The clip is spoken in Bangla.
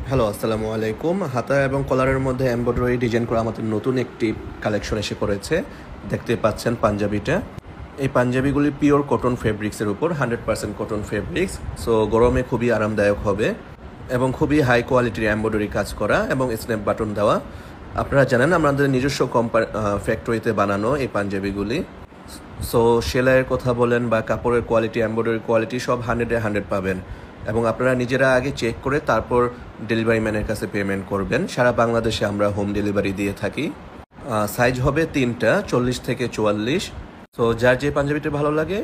হ্যালো, আসসালামু আলাইকুম। হাতা এবং কলারের মধ্যে এমব্রয়ডারি ডিজাইন করা আমাদের নতুন একটি কালেকশন এসে পড়েছে। দেখতে পাচ্ছেন পাঞ্জাবিটা। এই পাঞ্জাবিগুলি পিওর কটন ফেব্রিক্সের উপর 100% কটন ফেব্রিক্স। সো গরমে খুবই আরামদায়ক হবে এবং খুবই হাই কোয়ালিটির এমব্রয়ডারি কাজ করা এবং স্ন্যাপ বাটন দেওয়া। আপনারা জানেন আমাদের নিজস্ব ফ্যাক্টরিতে বানানো এই পাঞ্জাবিগুলি। সো সেলাইয়ের কথা বলেন বা কাপড়ের কোয়ালিটি, এমব্রয়ডারি কোয়ালিটি সব 100-100 পাবেন এবং আপনারা নিজেরা আগে চেক করে তারপর ডেলিভারি ম্যানের কাছে পেমেন্ট করবেন। সারা বাংলাদেশে আমরা হোম ডেলিভারি দিয়ে থাকি। সাইজ হবে 3টা, 40 থেকে 44। সো যার যে পাঞ্জাবিটা ভালো লাগে